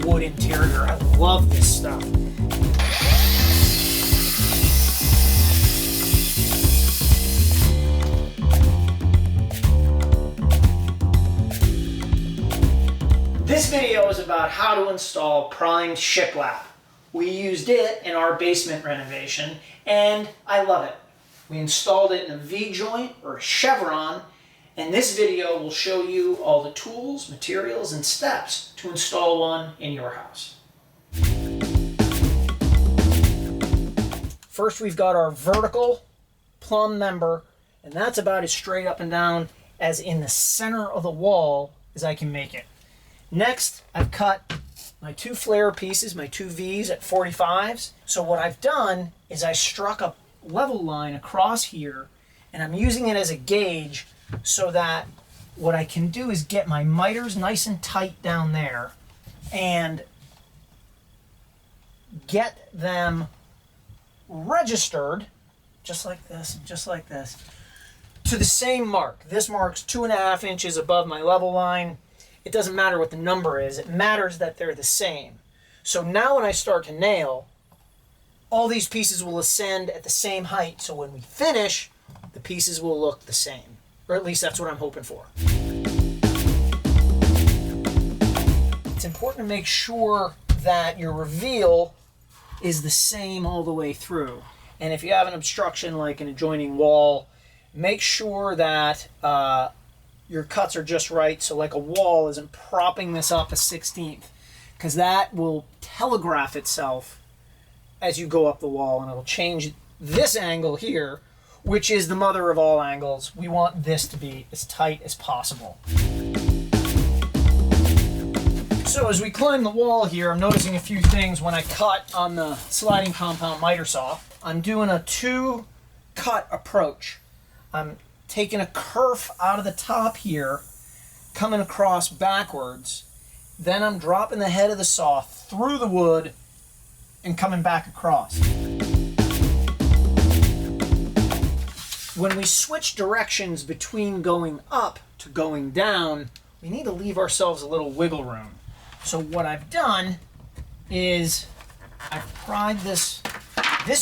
wood interior. I love this stuff. This video is about how to install primed shiplap. We used it in our basement renovation and I love it. We installed it in a V-joint or a chevron, and this video will show you all the tools, materials, and steps to install one in your house. First, we've got our vertical plumb member, and that's about as straight up and down as in the center of the wall as I can make it. Next, I've cut my two flare pieces, my two V's at 45s. So what I've done is I struck a level line across here, and I'm using it as a gauge so that what I can do is get my miters nice and tight down there and get them registered just like this, to the same mark. This mark's 2.5 inches above my level line. It doesn't matter what the number is, it matters that they're the same. So now when I start to nail, all these pieces will ascend at the same height, so when we finish, the pieces will look the same. Or at least that's what I'm hoping for. It's important to make sure that your reveal is the same all the way through. And if you have an obstruction like an adjoining wall, make sure that your cuts are just right, so like a wall isn't propping this up a 1/16, because that will telegraph itself as you go up the wall, and it'll change this angle here, which is the mother of all angles. We want this to be as tight as possible. So as we climb the wall here, I'm noticing a few things when I cut on the sliding compound miter saw. I'm doing a 2-cut approach. I'm taking a kerf out of the top here, coming across backwards. Then I'm dropping the head of the saw through the wood and coming back across. When we switch directions between going up to going down, we need to leave ourselves a little wiggle room. So what I've done is I've pried this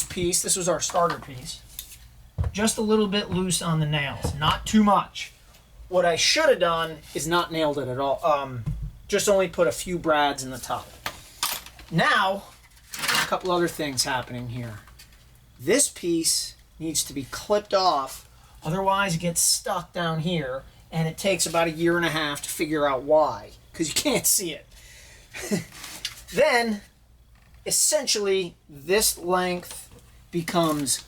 piece, this was our starter piece, just a little bit loose on the nails, not too much. What I should have done is not nailed it at all, just only put a few brads in the top. Now, a couple other things happening here. This piece needs to be clipped off, otherwise it gets stuck down here, and it takes about 1.5 years to figure out why, because you can't see it. Then, essentially, this length becomes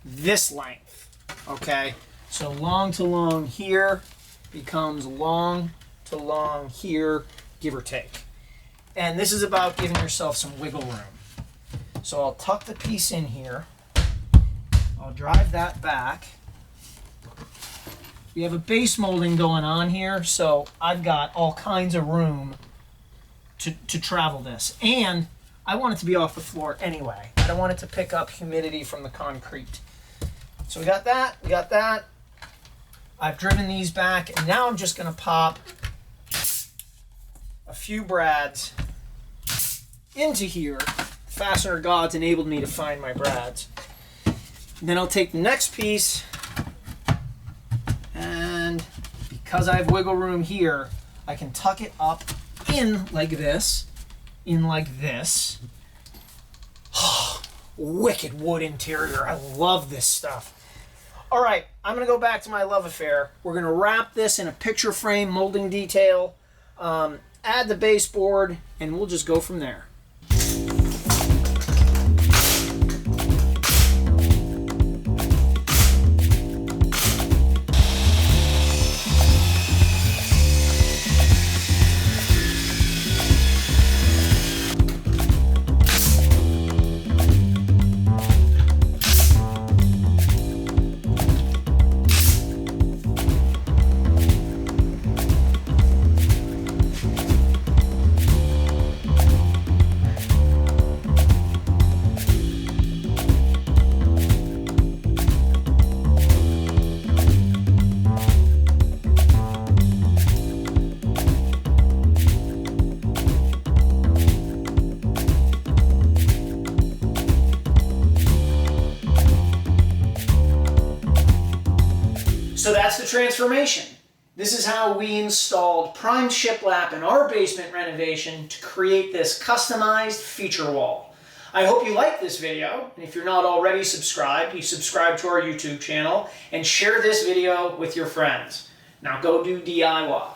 this length, okay? So long to long here becomes long to long here, give or take. And this is about giving yourself some wiggle room. So I'll tuck the piece in here. I'll drive that back. We have a base molding going on here, so I've got all kinds of room to travel this. And I want it to be off the floor anyway. I don't want it to pick up humidity from the concrete. So we got that. I've driven these back, and now I'm just gonna pop a few brads into here. Fastener gods enabled me to find my brads. And then I'll take the next piece, and because I have wiggle room here, I can tuck it up in like this, Oh, wicked wood interior. I love this stuff. All right, I'm gonna go back to my love affair. We're gonna wrap this in a picture frame molding detail, add the baseboard, and we'll just go from there. So that's the transformation. This is how we installed primed shiplap in our basement renovation to create this customized feature wall. I hope you liked this video, and if you're not already subscribed, you subscribe to our YouTube channel and share this video with your friends. Now go do DIY.